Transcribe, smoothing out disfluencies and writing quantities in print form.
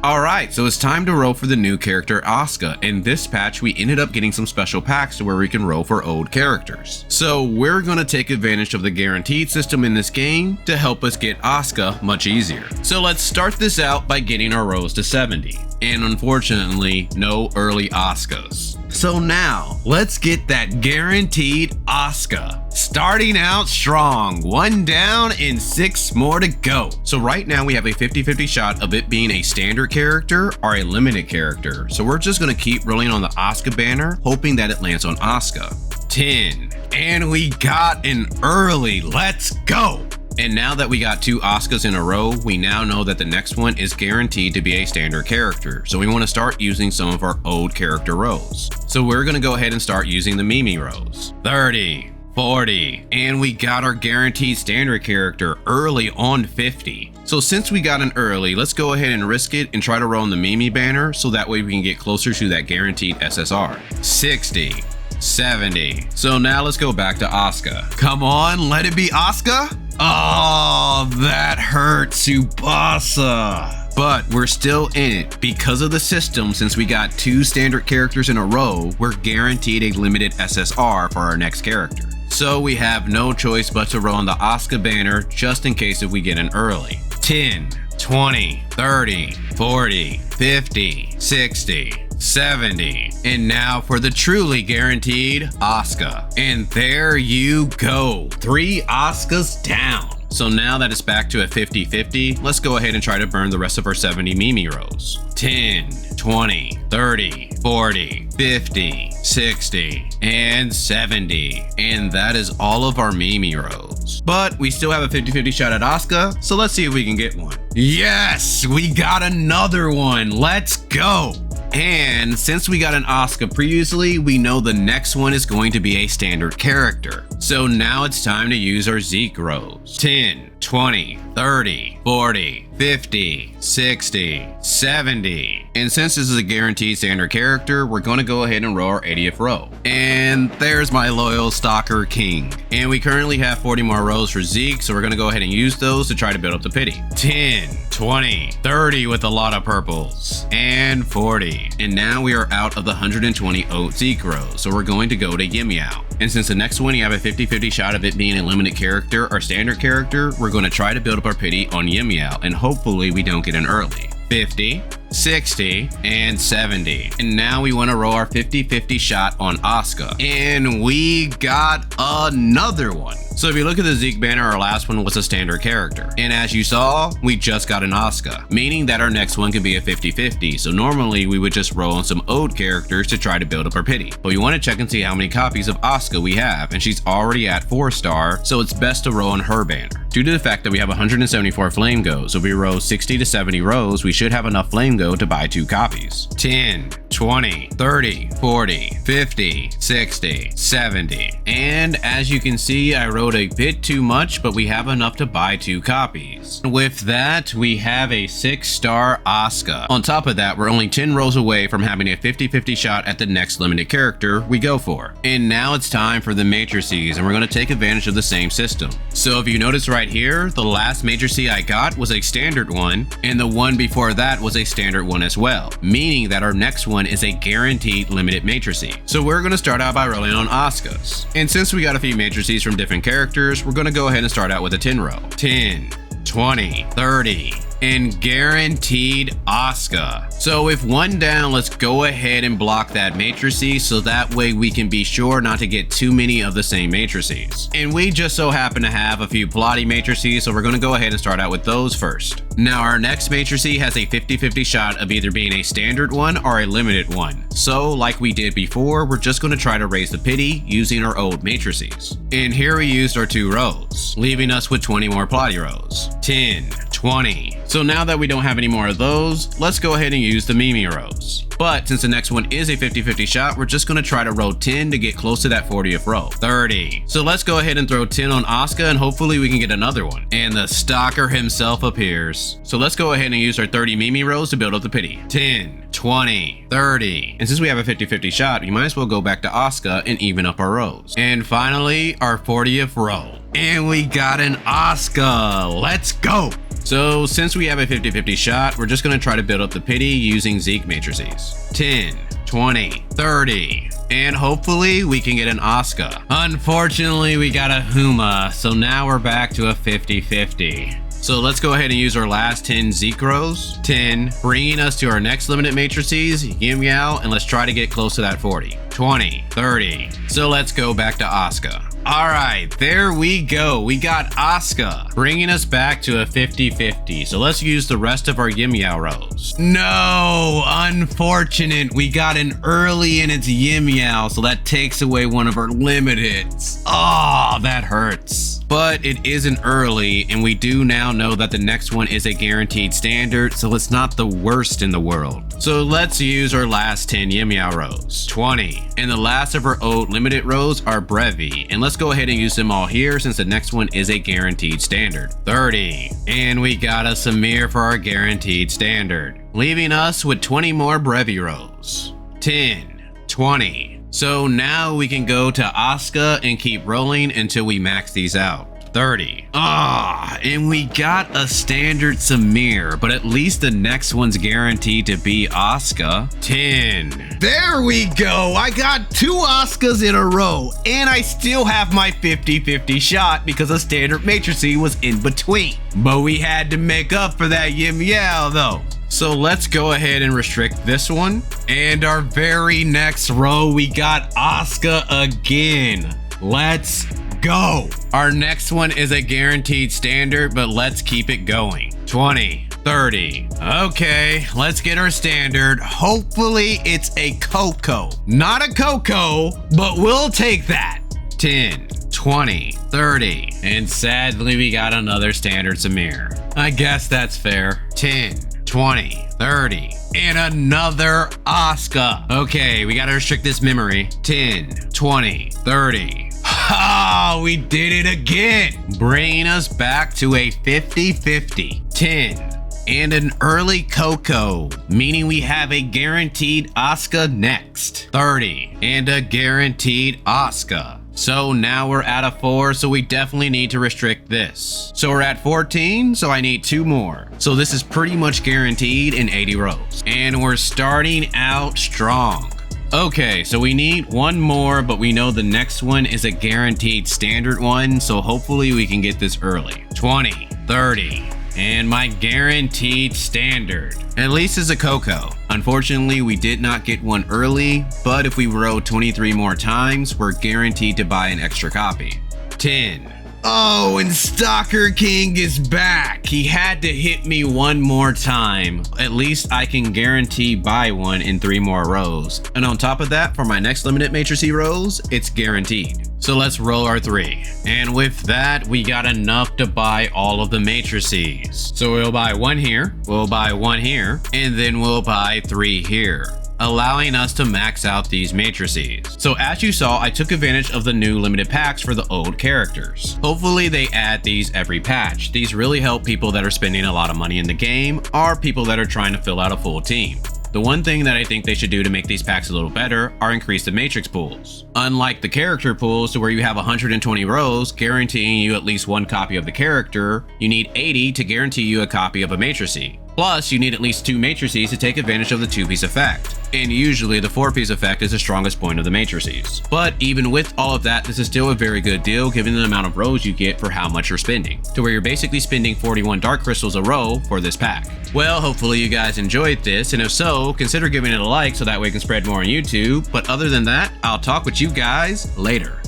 Alright, so it's time to roll for the new character Asuka. In this patch, we ended up getting some special packs to where we can roll for old characters. So we're gonna take advantage of the guaranteed system in this game to help us get Asuka much easier. So let's start this out by getting our rolls to 70. And unfortunately, no early Asukas. So now, let's get that guaranteed Asuka. Starting out strong, 1 down and 6 more to go. So right now we have a 50-50 shot of it being a standard character or a limited character. So we're just gonna keep rolling on the Asuka banner, hoping that it lands on Asuka. 10, and we got an early, let's go. And now that we got 2 Asukas in a row, we now know that the next one is guaranteed to be a standard character. So we want to start using some of our old character rows. So we're going to go ahead and start using the Mimi rows. 30, 40, and we got our guaranteed standard character early on 50. So since we got an early, let's go ahead and risk it and try to roll on the Mimi banner so that way we can get closer to that guaranteed SSR. 60. 70. So now let's go back to Asuka. Come on, let it be Asuka. Oh, that hurt, Tsubasa. But we're still in it. Because of the system, since we got 2 standard characters in a row, we're guaranteed a limited SSR for our next character. So we have no choice but to roll on the Asuka banner just in case if we get an early. 10, 20, 30, 40, 50, 60, 70, and now for the truly guaranteed Asuka. And there you go, 3 Asukas down. So now that it's back to a 50-50, let's go ahead and try to burn the rest of our 70 Mimi rows. 10, 20, 30, 40, 50, 60, and 70. And that is all of our Mimi rows. But we still have a 50-50 shot at Asuka, so let's see if we can get one. Yes, we got another one, let's go. And since we got an Asuka previously, we know the next one is going to be a standard character. So now it's time to use our Zeke rows. 10, 20, 30, 40, 50, 60, 70. And since this is a guaranteed standard character, we're going to go ahead and roll our 80th row. And there's my loyal stalker king. And we currently have 40 more rows for Zeke, so we're going to go ahead and use those to try to build up the pity. 10, 20, 30 with a lot of purples, and 40. And now we are out of the 120 oat Zeke rows, so we're going to go to Yimiao. And since the next one you have a 50-50 shot of it being a limited character or standard character, we're going to try to build up our pity on Yimiao, and hopefully we don't get an early. 50, 60, and 70. And now we want to roll our 50-50 shot on Asuka. And we got another one. So if you look at the Zeke banner, our last one was a standard character. And as you saw, we just got an Asuka, meaning that our next one could be a 50-50. So normally we would just roll on some old characters to try to build up our pity. But we want to check and see how many copies of Asuka we have, and she's already at 4-star, so it's best to roll on her banner. Due to the fact that we have 174 flame go, so if we roll 60 to 70 rows, we should have enough flame go to buy 2 copies. 10, 20, 30, 40, 50, 60, 70. And as you can see, I wrote a bit too much, but we have enough to buy 2 copies. With that, we have a 6-star Asuka. On top of that, we're only 10 rows away from having a 50-50 shot at the next limited character we go for. And now it's time for the matrices, and we're going to take advantage of the same system. So if you notice right here, the last matrice I got was a standard one, and the one before that was a standard one as well, meaning that our next one is a guaranteed limited matrice. So we're going to start out by rolling on Asukas. And since we got a few matrices from different characters, we're going to go ahead and start out with a 10 row. 10, 20, 30, and guaranteed Asuka. So if 1 down, let's go ahead and block that matrice so that way we can be sure not to get too many of the same matrices. And we just so happen to have a few plotty matrices, so we're going to go ahead and start out with those first. Now our next matrice has a 50-50 shot of either being a standard one or a limited one. So like we did before, we're just going to try to raise the pity using our old matrices. And here we used our 2 rows, leaving us with 20 more plotty rows. 10, 20. So now that we don't have any more of those, let's go ahead and use the Mimi rows. But since the next one is a 50-50 shot, we're just going to try to roll 10 to get close to that 40th row. 30. So let's go ahead and throw 10 on Asuka, and hopefully we can get another one. And the stalker himself appears. So let's go ahead and use our 30 Mimi rows to build up the pity. 10, 20, 30. And since we have a 50-50 shot, we might as well go back to Asuka and even up our rows. And finally, our 40th row. And we got an Asuka. Let's go. So since we have a 50-50 shot, we're just going to try to build up the pity using Zeke matrices. 10, 20, 30, and hopefully we can get an Asuka. Unfortunately, we got a Huma, so now we're back to a 50-50. So let's go ahead and use our last 10 Zeke rows. 10, bringing us to our next limited matrices, Yim Yao, and let's try to get close to that 40. 20, 30. So let's go back to Asuka. All right, there we go. We got Asuka, bringing us back to a 50-50. So let's use the rest of our Yim Yao rows. No, unfortunate. We got an early and it's Yim Yao, so that takes away one of our limiteds. Oh, that hurts. But it is an early, and we do now know that the next one is a guaranteed standard, so it's not the worst in the world. So let's use our last 10 Yim Yao rows. 20. And the last of our old limited rows are Brevi, and let's go ahead and use them all here since the next one is a guaranteed standard. 30. And we got a Samir for our guaranteed standard, leaving us with 20 more Brevi rows. 10, 20. So now we can go to Asuka and keep rolling until we max these out. 30. And we got a standard Samir, but at least the next one's guaranteed to be Asuka. 10. There we go. I got 2 Asukas in a row, and I still have my 50-50 shot because a standard matrice was in between. But we had to make up for that Yim Yao though. So let's go ahead and restrict this one. And our very next row, we got Asuka again. Let's go. Our next one is a guaranteed standard, but let's keep it going. 20, 30. Okay, let's get our standard. Hopefully it's a Coco. Not a Coco, but we'll take that. 10, 20, 30. And sadly, we got another standard Samir. I guess that's fair. 10, 20, 30, and another Asuka. Okay, we gotta restrict this memory. 10, 20, 30. Ha! We did it again, bringing us back to a 50-50. 10, and an early Coco, meaning we have a guaranteed Asuka next. 30, and a guaranteed Asuka. So now we're at a 4, so we definitely need to restrict this. So we're at 14, so I need 2 more. So this is pretty much guaranteed in 80 rows. And we're starting out strong. Okay, so we need 1 more, but we know the next one is a guaranteed standard one, so hopefully we can get this early. 20, 30. And my guaranteed standard, at least is a Coco. Unfortunately, we did not get one early, but if we row 23 more times, we're guaranteed to buy an extra copy. 10. Oh, and Stalker King is back. He had to hit me 1 more time. At least I can guarantee buy one in 3 more rows. And on top of that, for my next limited matrice rows, it's guaranteed. So let's roll our 3. And with that, we got enough to buy all of the matrices. So we'll buy 1 here, we'll buy 1 here, and then we'll buy 3 here, allowing us to max out these matrices. So as you saw, I took advantage of the new limited packs for the old characters. Hopefully they add these every patch. These really help people that are spending a lot of money in the game or people that are trying to fill out a full team. The one thing that I think they should do to make these packs a little better are increase the matrix pools. Unlike the character pools, to where you have 120 rows guaranteeing you at least 1 copy of the character, you need 80 to guarantee you a copy of a matrice. Plus, you need at least 2 matrices to take advantage of the 2-piece effect. And usually the 4-piece effect is the strongest point of the matrices. But even with all of that, this is still a very good deal given the amount of rows you get for how much you're spending, to where you're basically spending 41 dark crystals a row for this pack. Well, hopefully you guys enjoyed this, and if so, consider giving it a like so that way it can spread more on YouTube. But other than that, I'll talk with you guys later.